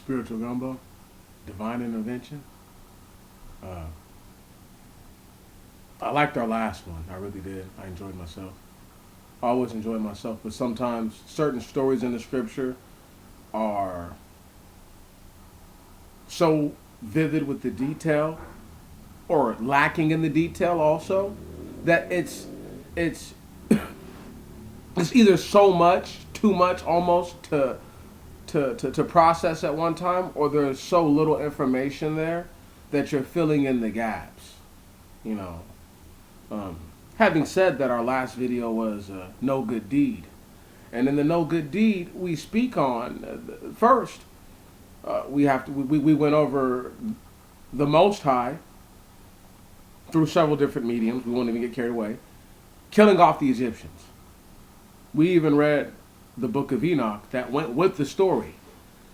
Spiritual Gumbo, Divine Intervention. Uh, I liked our last one. I really did. I enjoyed myself. I always enjoy myself, but sometimes certain stories in the scripture are so vivid with the detail or lacking in the detail also that it's it's either so much, too much almost to process at one time, or there's so little information there that you're filling in the gaps. You know. Um, Having said that, our last video was no good deed, and in the no good deed we speak on first. We went over the Most High through several different mediums. We won't even get carried away. Killing off the Egyptians. We even read the book of Enoch that went with the story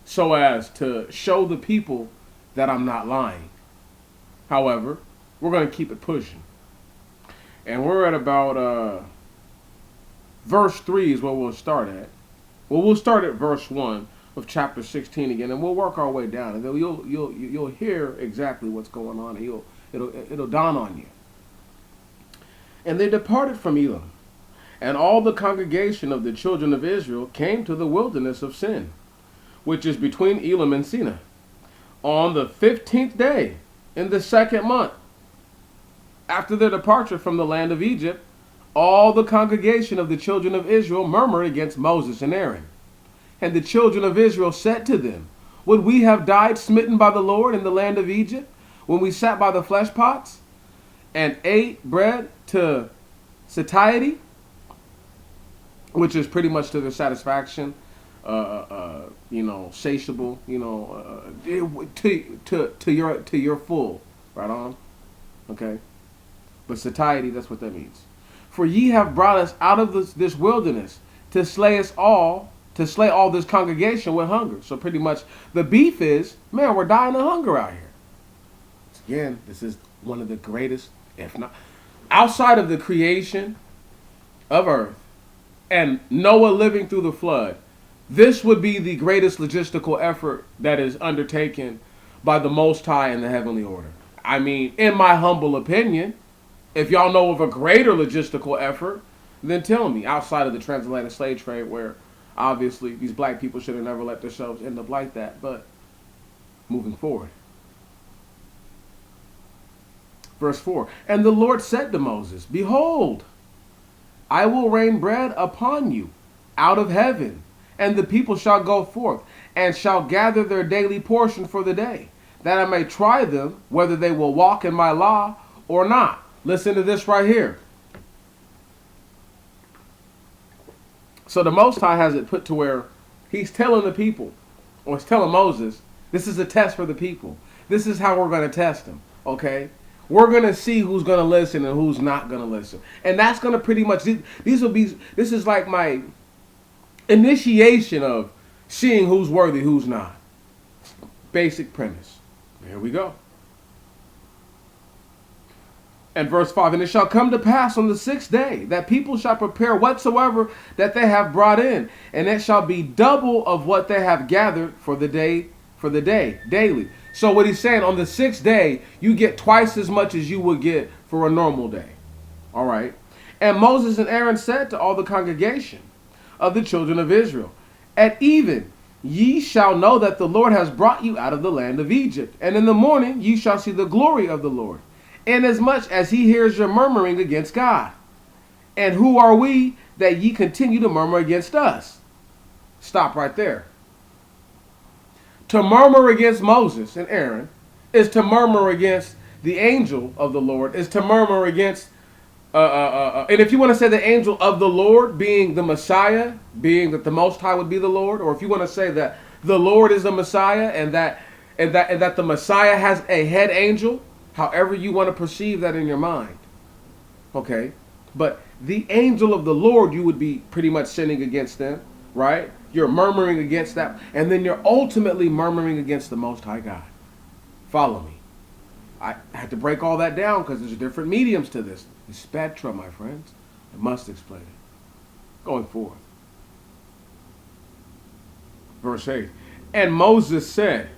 so as to show the people that I'm not lying. However, we're going to keep it pushing. And we're at about verse 3 is where we'll start at. Well, we'll start at verse 1 of chapter 16 again, and we'll work our way down. And then you'll hear exactly what's going on, and it'll dawn on you. And they departed from Elim, and all the congregation of the children of Israel came to the wilderness of Sin, which is between Elim and Sinai, on the 15th day in the second month after their departure from the land of Egypt. All the congregation of the children of Israel murmured against Moses and Aaron. And the children of Israel said to them, would we have died smitten by the Lord in the land of Egypt, when we sat by the flesh pots, and ate bread to satiety, which is pretty much to their satisfaction, satiable, to your full, right on, okay? But satiety, that's what that means. For ye have brought us out of this wilderness to slay us all, to slay all this congregation with hunger. So pretty much the beef is, man, we're dying of hunger out here. Again, this is one of the greatest, if not, outside of the creation of earth and Noah living through the flood, this would be the greatest logistical effort that is undertaken by the Most High in the heavenly order. I mean, in my humble opinion, if y'all know of a greater logistical effort, then tell me, outside of the transatlantic slave trade, where obviously these black people should have never let themselves end up like that. But moving forward. Verse 4, and the Lord said to Moses, behold, I will rain bread upon you out of heaven, and the people shall go forth, and shall gather their daily portion for the day, that I may try them, whether they will walk in my law or not. Listen to this right here. So the Most High has it put to where he's telling the people, or he's telling Moses, this is a test for the people. This is how we're going to test them, okay? We're going to see who's going to listen and who's not going to listen. And that's going to pretty much, this is like my initiation of seeing who's worthy, who's not. Basic premise. There we go. And verse 5, and it shall come to pass on the 6th day that people shall prepare whatsoever that they have brought in, and it shall be double of what they have gathered for the day, daily. So what he's saying, on the 6th day, you get twice as much as you would get for a normal day. All right. And Moses and Aaron said to all the congregation of the children of Israel, at even ye shall know that the Lord has brought you out of the land of Egypt, and in the morning ye shall see the glory of the Lord, inasmuch as he hears your murmuring against God. And who are we that ye continue to murmur against us? Stop right there. To murmur against Moses and Aaron is to murmur against the angel of the Lord, is to murmur against, and if you want to say the angel of the Lord being the Messiah, being that the Most High would be the Lord, or if you want to say that the Lord is the Messiah and that the Messiah has a head angel, however you want to perceive that in your mind. Okay? But the angel of the Lord, you would be pretty much sinning against them, right? You're murmuring against that. And then you're ultimately murmuring against the Most High God. Follow me. I had to break all that down because there's different mediums to this. The spectrum, my friends. I must explain it. Going forward. Verse 8. And Moses said,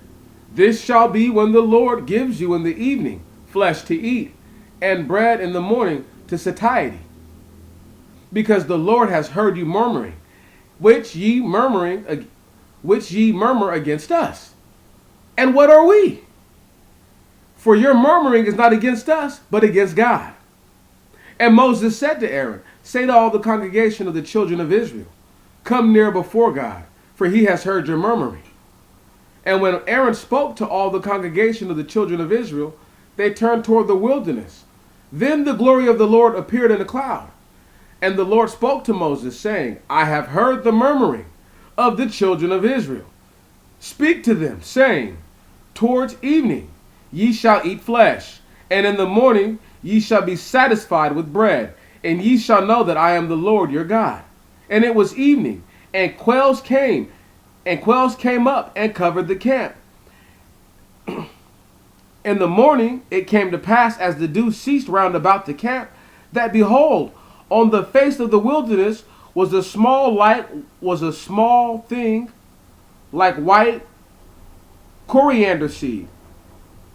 this shall be when the Lord gives you in the evening flesh to eat, and bread in the morning to satiety. Because the Lord has heard you murmuring, which ye murmur against us. And what are we? For your murmuring is not against us, but against God. And Moses said to Aaron, say to all the congregation of the children of Israel, come near before God, for he has heard your murmuring. And when Aaron spoke to all the congregation of the children of Israel, they turned toward the wilderness. Then the glory of the Lord appeared in a cloud. And the Lord spoke to Moses, saying, I have heard the murmuring of the children of Israel. Speak to them, saying, towards evening ye shall eat flesh, and in the morning ye shall be satisfied with bread, and ye shall know that I am the Lord your God. And it was evening, and quails came up and covered the camp. In the morning it came to pass, as the dew ceased round about the camp, that behold, on the face of the wilderness was a small thing like white coriander seed,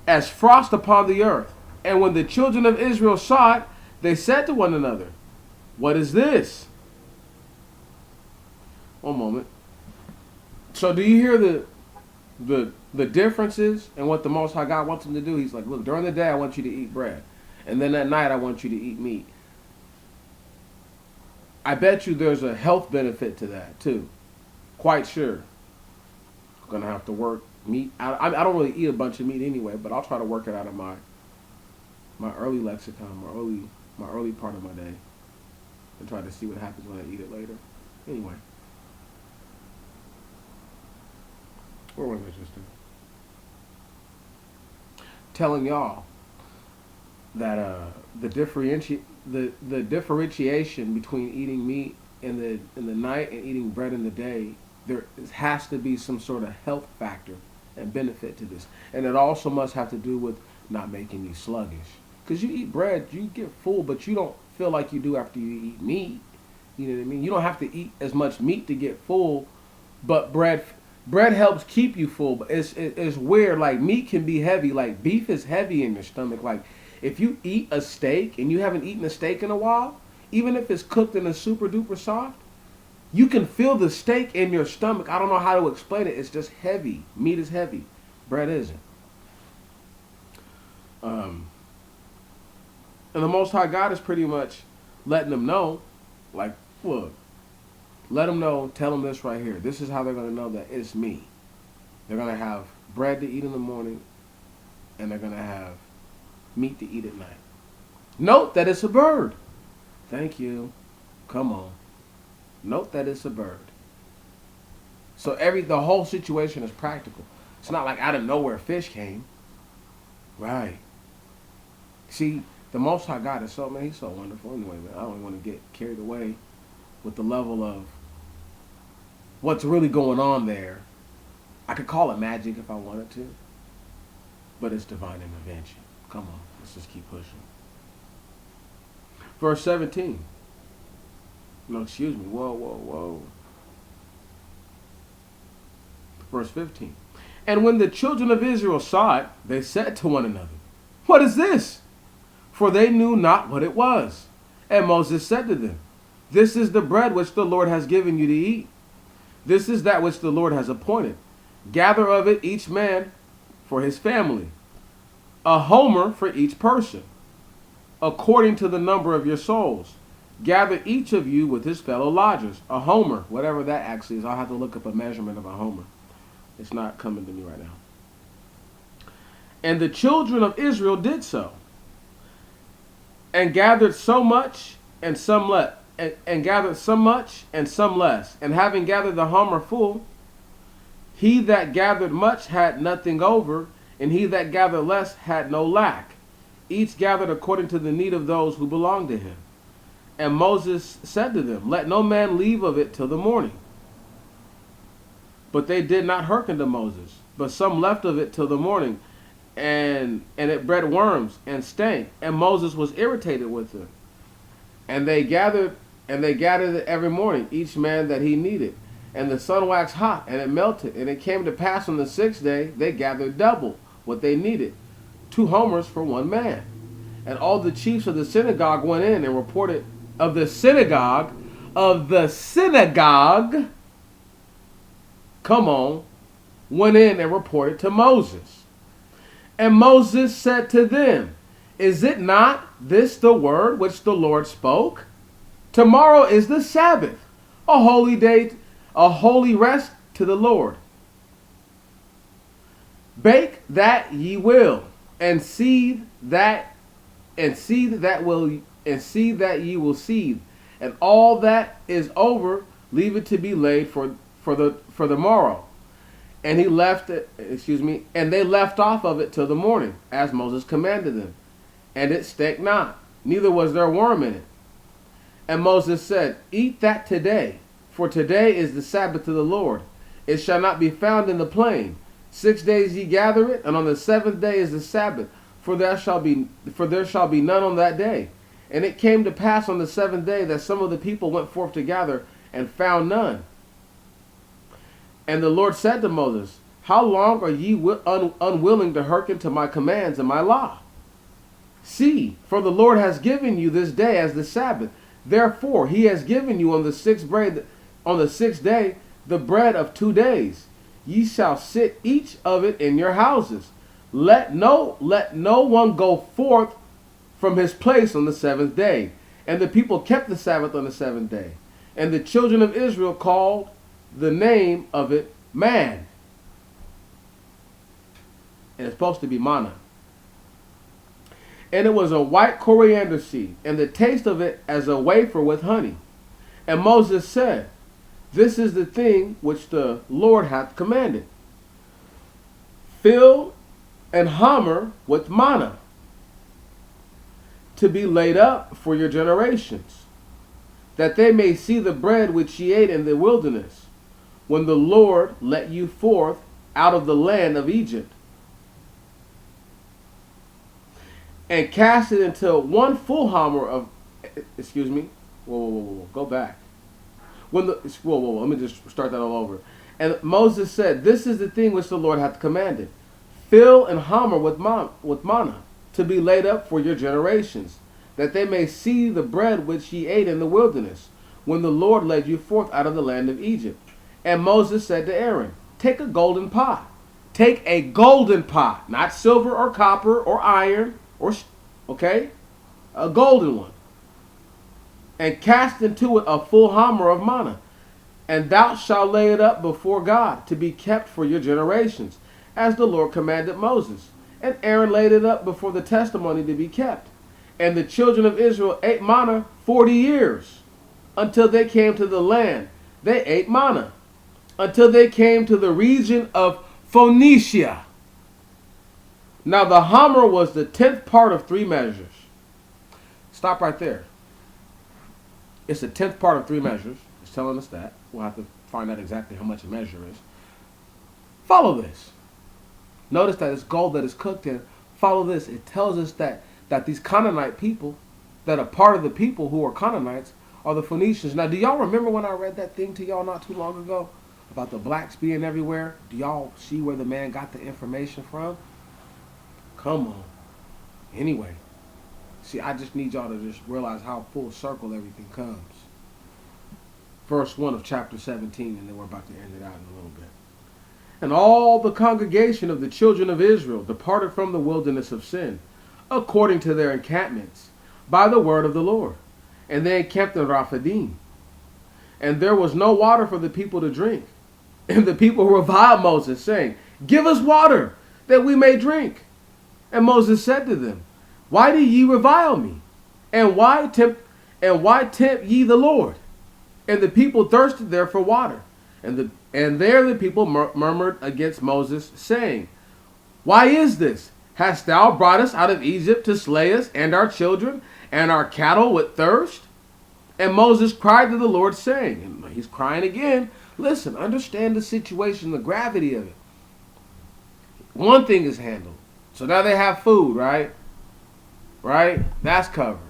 as frost upon the earth. And when the children of Israel saw it, they said to one another, what is this? One moment. So do you hear the differences in what the Most High God wants them to do? He's like, look, during the day I want you to eat bread, and then at night I want you to eat meat. I bet you there's a health benefit to that too. Quite sure. I'm gonna have to work meat. I don't really eat a bunch of meat anyway, but I'll try to work it out of my early lexicon, my early part of my day, and try to see what happens when I eat it later. Anyway, where was I just telling y'all that the differentiation between eating meat in the night and eating bread in the day, there has to be some sort of health factor and benefit to this, and it also must have to do with not making you sluggish. Because you eat bread, you get full, but you don't feel like you do after you eat meat. You know what I mean? You don't have to eat as much meat to get full, but bread helps keep you full. But it's weird. Like, meat can be heavy. Like, beef is heavy in your stomach. Like, if you eat a steak and you haven't eaten a steak in a while, even if it's cooked and it's super duper soft, you can feel the steak in your stomach. I don't know how to explain it. It's just heavy. Meat is heavy. Bread isn't. And the Most High God is pretty much letting them know, like, look, let them know, tell them this right here. This is how they're going to know that it's me. They're going to have bread to eat in the morning, and they're going to have meat to eat at night. Note that it's a bird. Thank you. Come on. Note that it's a bird. So the whole situation is practical. It's not like out of nowhere fish came. Right. See, the Most High God is he's so wonderful anyway, man. I don't want to get carried away with the level of what's really going on there. I could call it magic if I wanted to, but it's divine intervention. Come on, let's just keep pushing. Verse 17. No, excuse me. Whoa. Verse 15. And when the children of Israel saw it, they said to one another, what is this? For they knew not what it was. And Moses said to them, this is the bread which the Lord has given you to eat. This is that which the Lord has appointed. Gather of it each man for his family, a homer for each person, according to the number of your souls. Gather each of you with his fellow lodgers, a homer, whatever that actually is. I'll have to look up a measurement of a homer. It's not coming to me right now. And the children of Israel did so, and gathered so much and some less, and gathered some much and some less. And having gathered the homer full, he that gathered much had nothing over, and he that gathered less had no lack. Each gathered according to the need of those who belonged to him. And Moses said to them, let no man leave of it till the morning. But they did not hearken to Moses, but some left of it till the morning, and it bred worms and stank. And Moses was irritated with them. And they gathered it every morning, each man that he needed. And the sun waxed hot, and it melted. And it came to pass on the sixth day, they gathered double what they needed, 2 homers for one man. And all the chiefs of the synagogue went in and reported of the synagogue, come on, went in and reported to Moses. And Moses said to them, is it not this the word which the Lord spoke? Tomorrow is the Sabbath, a holy day, a holy rest to the Lord. Bake that ye will, and seethe that ye will seethe, and all that is over, leave it to be laid for the morrow. And he left it, and they left off of it till the morning, as Moses commanded them. And it stank not, neither was there worm in it. And Moses said, eat that today, for today is the Sabbath to the Lord. It shall not be found in the plain. 6 days ye gather it, and on the 7th day is the Sabbath, for there shall be none on that day. And it came to pass on the 7th day that some of the people went forth to gather, and found none. And the Lord said to Moses, how long are ye unwilling to hearken to my commands and my law? See, for the Lord has given you this day as the Sabbath. Therefore he has given you on the sixth day the bread of 2 days. Ye shall sit each of it in your houses. Let no one go forth from his place on the 7th day. And the people kept the Sabbath on the 7th day. And the children of Israel called the name of it man. And it's supposed to be manna. And it was a white coriander seed, and the taste of it as a wafer with honey. And Moses said, this is the thing which the Lord hath commanded. Fill an homer with manna, to be laid up for your generations, that they may see the bread which ye ate in the wilderness, when the Lord let you forth out of the land of Egypt. And cast it into 1 full homer of, go back. Let me just start that all over. And Moses said, this is the thing which the Lord hath commanded. Fill an homer with manna, to be laid up for your generations, that they may see the bread which ye ate in the wilderness, when the Lord led you forth out of the land of Egypt. And Moses said to Aaron, take a golden pot. Take a golden pot, not silver or copper or iron, a golden one, and cast into it a full homer of manna, and thou shalt lay it up before God to be kept for your generations, as the Lord commanded Moses. And Aaron laid it up before the testimony to be kept. And the children of Israel ate manna 40 years, until they came to the land. They ate manna until they came to the region of Phoenicia. Now the homer was the 10th part of 3 measures. Stop right there. It's the 10th part of 3 measures. It's telling us that. We'll have to find out exactly how much a measure is. Follow this. Notice that it's gold that is cooked in. Follow this. It tells us that these Canaanite people, that a part of the people who are Canaanites, are the Phoenicians. Now, do y'all remember when I read that thing to y'all not too long ago about the blacks being everywhere? Do y'all see where the man got the information from? Come on. Anyway, see, I just need y'all to just realize how full circle everything comes. Verse 1 of chapter 17, and then we're about to end it out in a little bit. And all the congregation of the children of Israel departed from the wilderness of sin, according to their encampments, by the word of the Lord. And they encamped in Rephidim. And there was no water for the people to drink. And the people reviled Moses, saying, give us water, that we may drink. And Moses said to them, why do ye revile me? And why tempt ye the Lord? And the people thirsted there for water. And there the people murmured against Moses, saying, why is this? Hast thou brought us out of Egypt to slay us and our children and our cattle with thirst? And Moses cried to the Lord, saying, and he's crying again, listen, understand the situation, the gravity of it. One thing is handled. So now they have food, right? Right? That's covered.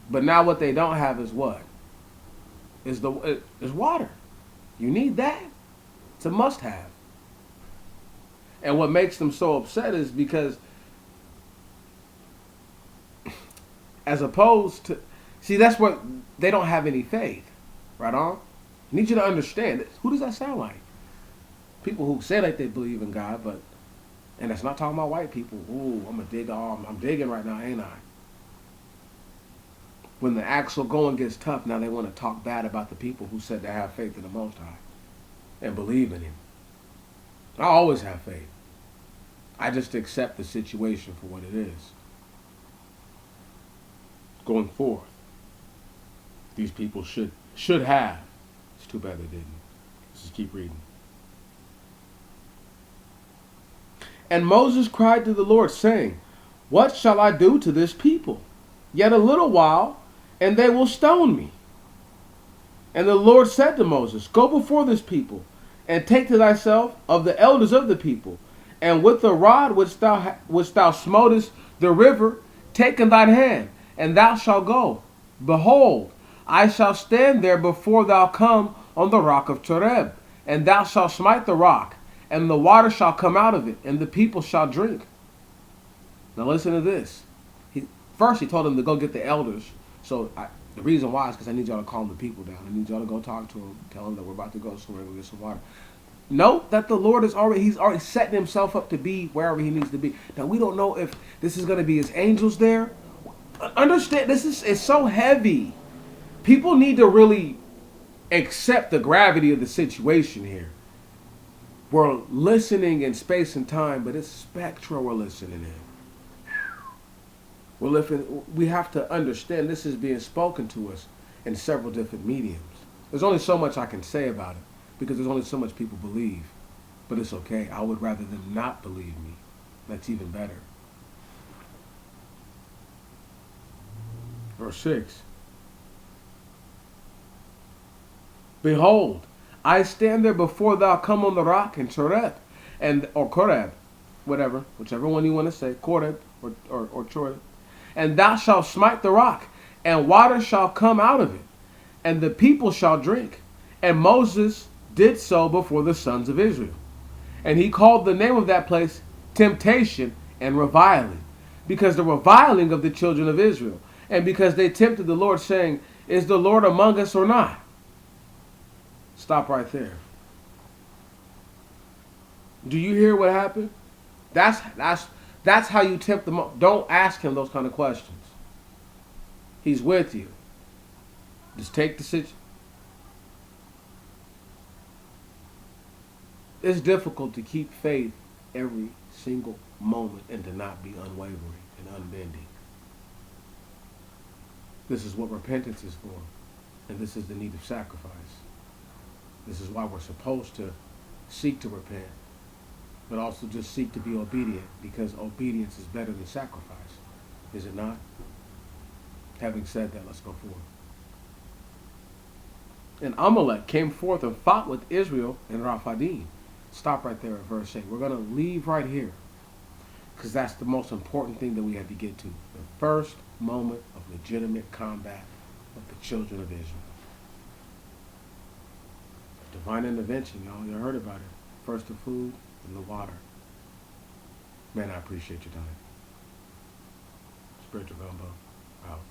But now what they don't have is what? Is water. You need that. It's a must-have. And what makes them so upset is because, as opposed to, see, that's what they don't have any faith. Right on? I need you to understand. Who does that sound like? People who say like they believe in God, but, and that's not talking about white people. Ooh, I'm digging right now, ain't I? When the actual going gets tough, now they want to talk bad about the people who said they have faith in the Most High and believe in Him. I always have faith. I just accept the situation for what it is. Going forth, these people should have. It's too bad they didn't. Let's just keep reading. And Moses cried to the Lord, saying, what shall I do to this people? Yet a little while, and they will stone me. And the Lord said to Moses, go before this people, and take to thyself of the elders of the people, and with the rod which thou smotest the river, take in thine hand, and thou shalt go. Behold, I shall stand there before thou come on the rock of Choreb, and thou shalt smite the rock, and the water shall come out of it, and the people shall drink. Now listen to this. First he told them to go get the elders. So the reason why is because I need y'all to calm the people down. I need y'all to go talk to them, tell them that we're about to go somewhere and go get some water. Note that the Lord he's already setting himself up to be wherever he needs to be. Now we don't know if this is going to be his angels there. Understand, it's so heavy. People need to really accept the gravity of the situation here. We're listening in space and time, but it's spectral we're listening in. We have to understand this is being spoken to us in several different mediums. There's only so much I can say about it because there's only so much people believe. But it's okay. I would rather them not believe me. That's even better. Verse 6. Behold, I stand there before thou come on the rock in Choreb, or Choreb, whichever one you want to say, Choreb or Choreb. And thou shalt smite the rock, and water shall come out of it, and the people shall drink. And Moses did so before the sons of Israel. And he called the name of that place Temptation and Reviling, because the reviling of the children of Israel, and because they tempted the Lord, saying, is the Lord among us or not? Stop right there. Do you hear what happened? That's how you tempt them. Don't ask him those kind of questions. He's with you. Just take the situation. It's difficult to keep faith every single moment and to not be unwavering and unbending. This is what repentance is for. And this is the need of sacrifice. This is why we're supposed to seek to repent, but also just seek to be obedient, because obedience is better than sacrifice. Is it not? Having said that, let's go forward. And Amalek came forth and fought with Israel in Rephidim. Stop right there at verse 8. We're going to leave right here, because that's the most important thing that we had to get to. The first moment of legitimate combat of the children of Israel. Divine intervention, y'all. You heard about it. First the food and the water. Man, I appreciate your time. Spiritual Gumbo out.